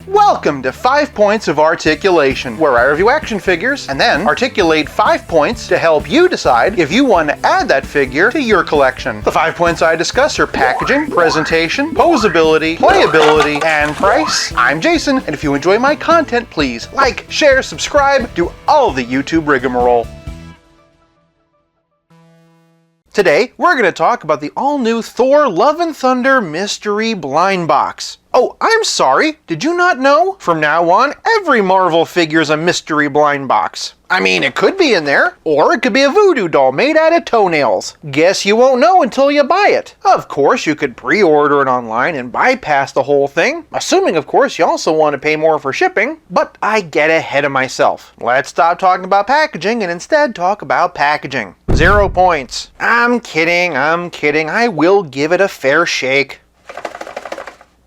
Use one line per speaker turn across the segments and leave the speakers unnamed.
Welcome to 5 Points of Articulation, where I review action figures and then articulate 5 points to help you decide if you want to add that figure to your collection. The 5 points I discuss are packaging, presentation, poseability, playability, and price. I'm Jason, and if you enjoy my content, please like, share, subscribe, do all the YouTube rigmarole. Today, we're going to talk about the all-new Thor Love and Thunder Mystery Blind Box. Oh, I'm sorry, did you not know? From now on, every Marvel figure's a mystery blind box. I mean, it could be in there, or it could be a voodoo doll made out of toenails. Guess you won't know until you buy it. Of course, you could pre-order it online and bypass the whole thing, assuming, of course, you also want to pay more for shipping, but I get ahead of myself. Let's stop talking about packaging and instead talk about packaging. 0 points. I'm kidding, I will give it a fair shake.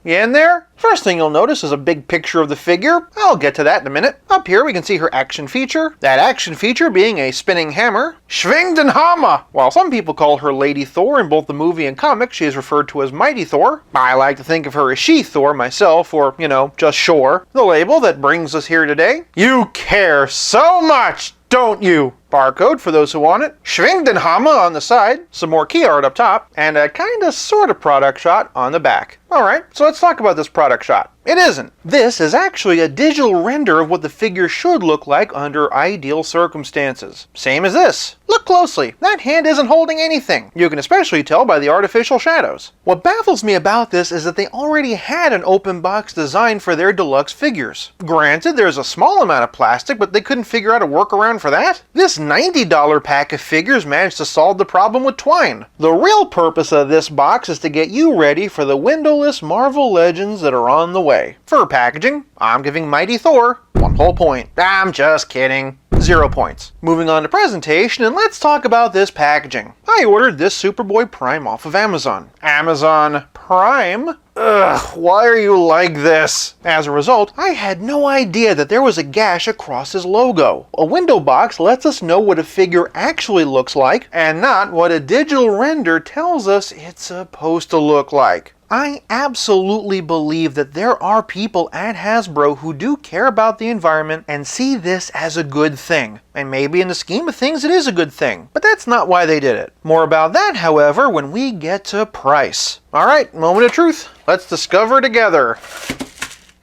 You in there? First thing you'll notice is a big picture of the figure. I'll get to that in a minute. Up here we can see her action feature. That action feature being a spinning hammer. Schwing den Hammer! While some people call her Lady Thor in both the movie and comic, she is referred to as Mighty Thor. I like to think of her as She Thor myself, or, just Shore. The label that brings us here today. You care so much, don't you? Barcode for those who want it. Schwing den Hammer on the side. Some more key art up top. And a kinda sorta product shot on the back. Alright, so let's talk about this product shot. It isn't. This is actually a digital render of what the figure should look like under ideal circumstances. Same as this. Look closely. That hand isn't holding anything. You can especially tell by the artificial shadows. What baffles me about this is that they already had an open box design for their deluxe figures. Granted, there's a small amount of plastic, but they couldn't figure out a workaround for that? This $90 pack of figures managed to solve the problem with twine. The real purpose of this box is to get you ready for the windowless Marvel Legends that are on the way. For packaging, I'm giving Mighty Thor 1 whole point. I'm just kidding. 0 points. Moving on to presentation, and let's talk about this packaging. I ordered this Superboy Prime off of Amazon. Amazon Prime? Ugh, why are you like this? As a result, I had no idea that there was a gash across his logo. A window box lets us know what a figure actually looks like, and not what a digital render tells us it's supposed to look like. I absolutely believe that there are people at Hasbro who do care about the environment and see this as a good thing. And maybe in the scheme of things it is a good thing, but that's not why they did it. More about that, however, when we get to price. Alright, moment of truth. Let's discover together.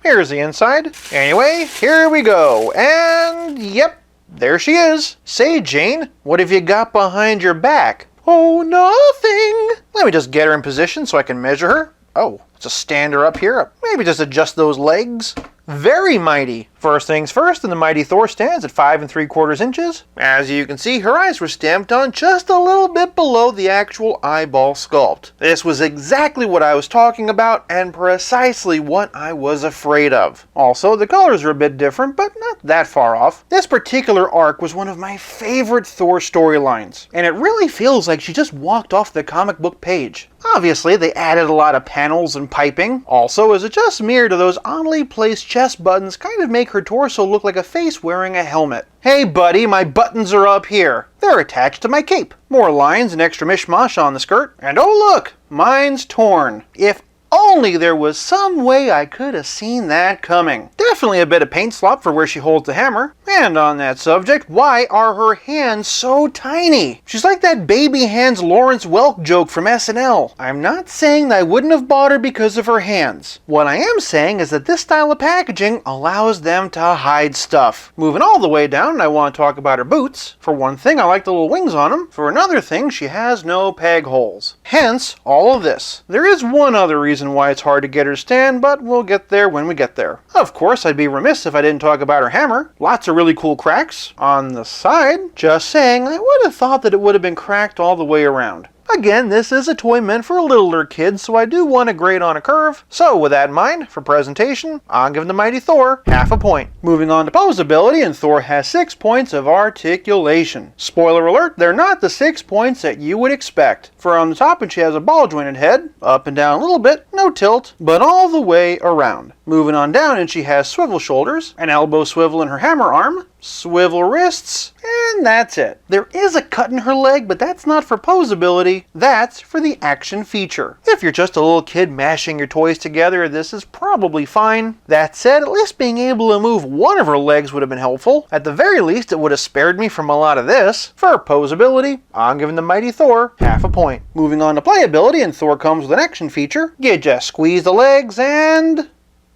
Here's the inside. Anyway, here we go. And yep, there she is. Say, Jane, what have you got behind your back? Oh, nothing. Let me just get her in position so I can measure her. Oh, just stand her up here. Maybe just adjust those legs. Very mighty. First things first, and the Mighty Thor stands at 5 3/4 inches. As you can see, her eyes were stamped on just a little bit below the actual eyeball sculpt. This was exactly what I was talking about, and precisely what I was afraid of. Also, the colors are a bit different, but not that far off. This particular arc was one of my favorite Thor storylines, and it really feels like she just walked off the comic book page. Obviously, they added a lot of panels and piping. Also, as a just mirror to those oddly placed chest buttons kind of make her torso look like a face wearing a helmet. Hey buddy, my buttons are up here. They're attached to my cape. More lines and extra mishmash on the skirt. And oh look, mine's torn. If only there was some way I could have seen that coming. Definitely a bit of paint slop for where she holds the hammer. And on that subject, why are her hands so tiny? She's like that baby hands Lawrence Welk joke from SNL. I'm not saying that I wouldn't have bought her because of her hands. What I am saying is that this style of packaging allows them to hide stuff. Moving all the way down, I want to talk about her boots. For one thing, I like the little wings on them. For another thing, she has no peg holes. Hence, all of this. There is one other reason why it's hard to get her to stand, but we'll get there when we get there. Of course, I'd be remiss if I didn't talk about her hammer. Lots of really cool cracks on the side. Just saying, I would have thought that it would have been cracked all the way around. Again, this is a toy meant for littler kids, so I do want to grade on a curve. So with that in mind, for presentation, I'm giving the Mighty Thor 0.5 point. Moving on to poseability, and Thor has 6 points of articulation. Spoiler alert, they're not the 6 points that you would expect. For on the top, and she has a ball jointed head, up and down a little bit, no tilt, but all the way around. Moving on down, and she has swivel shoulders, an elbow swivel in her hammer arm, swivel wrists, and that's it. There is a cut in her leg, but that's not for Poseability, that's for the action feature. If you're just a little kid mashing your toys together, this is probably fine. That said, at least being able to move one of her legs would have been helpful. At the very least, it would have spared me from a lot of this. For Poseability, I'm giving the Mighty Thor half a point. Moving on to Playability, and Thor comes with an action feature. You just squeeze the legs and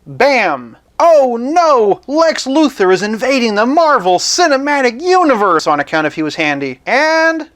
bam! Oh no! Lex Luthor is invading the Marvel Cinematic Universe on account of he was handy. And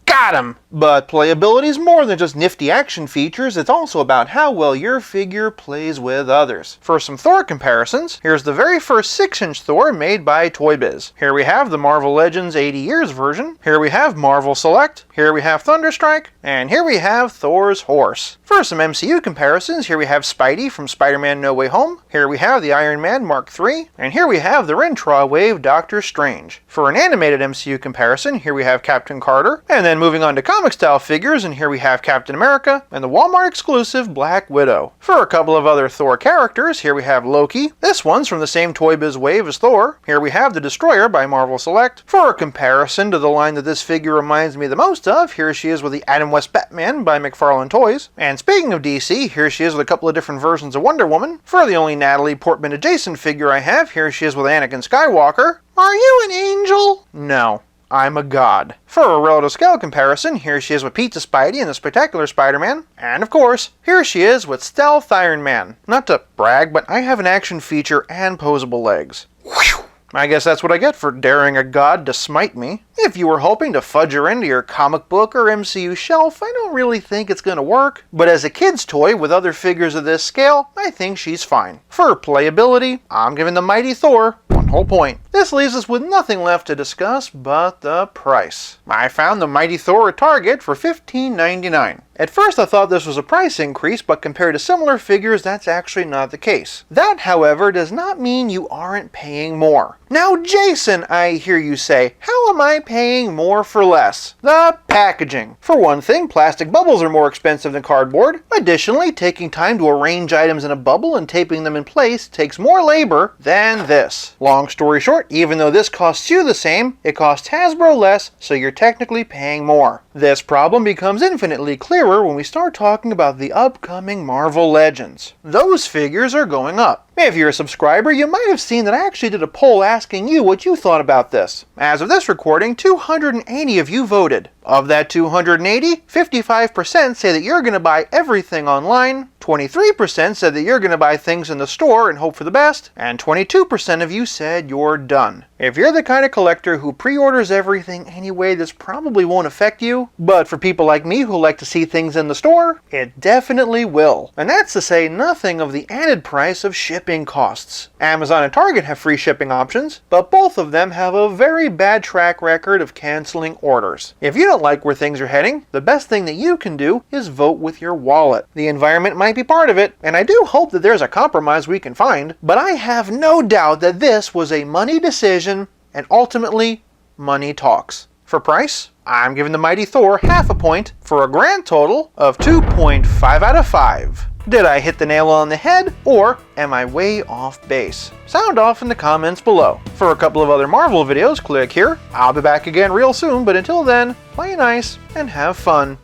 got him! But Playability is more than just nifty action features, it's also about how well your figure plays with others. For some Thor comparisons, here's the very first 6-inch Thor made by Toy Biz. Here we have the Marvel Legends 80 Years version, here we have Marvel Select, here we have Thunderstrike, and here we have Thor's horse. For some MCU comparisons, here we have Spidey from Spider-Man No Way Home, here we have the Iron Man Mark III, and here we have the Rintrah Wave Doctor Strange. For an animated MCU comparison, here we have Captain Carter, and then moving on to comic style figures, and here we have Captain America and the Walmart exclusive Black Widow. For a couple of other Thor characters, here we have Loki. This one's from the same Toy Biz wave as Thor. Here we have the Destroyer by Marvel Select. For a comparison to the line that this figure reminds me the most of, here she is with the Adam West Batman by McFarlane Toys. And speaking of DC, here she is with a couple of different versions of Wonder Woman. For the only Natalie Portman adjacent figure I have, here she is with Anakin Skywalker. Are you an angel? No. I'm a god. For a relative scale comparison, here she is with Pizza Spidey and the Spectacular Spider-Man. And of course, here she is with Stealth Iron Man. Not to brag, but I have an action feature and posable legs. Whew. I guess that's what I get for daring a god to smite me. If you were hoping to fudge her into your comic book or MCU shelf, I don't really think it's going to work. But as a kid's toy with other figures of this scale, I think she's fine. For Playability, I'm giving the Mighty Thor 1 whole point. This leaves us with nothing left to discuss but the price. I found the Mighty Thor at Target for $15.99. At first I thought this was a price increase, but compared to similar figures, that's actually not the case. That, however, does not mean you aren't paying more. Now, Jason, I hear you say, how am I paying more for less? The packaging. For one thing, plastic bubbles are more expensive than cardboard. Additionally, taking time to arrange items in a bubble and taping them in place takes more labor than this. Long story short, even though this costs you the same, it costs Hasbro less, so you're technically paying more. This problem becomes infinitely clearer when we start talking about the upcoming Marvel Legends. Those figures are going up. If you're a subscriber, you might have seen that I actually did a poll asking you what you thought about this. As of this recording, 280 of you voted. Of that 280, 55% say that you're going to buy everything online, 23% said that you're going to buy things in the store and hope for the best, and 22% of you said you're done. If you're the kind of collector who pre-orders everything anyway, this probably won't affect you, but for people like me who like to see things in the store, it definitely will. And that's to say nothing of the added price of shipping costs. Amazon and Target have free shipping options, but both of them have a very bad track record of canceling orders. If you don't like where things are heading, the best thing that you can do is vote with your wallet. The environment might be part of it, and I do hope that there's a compromise we can find, but I have no doubt that this was a money decision, and ultimately, money talks. For price, I'm giving the Mighty Thor half a point for a grand total of 2.5 out of 5. Did I hit the nail on the head, or am I way off base? Sound off in the comments below. For a couple of other Marvel videos, click here. I'll be back again real soon, but until then, play nice and have fun.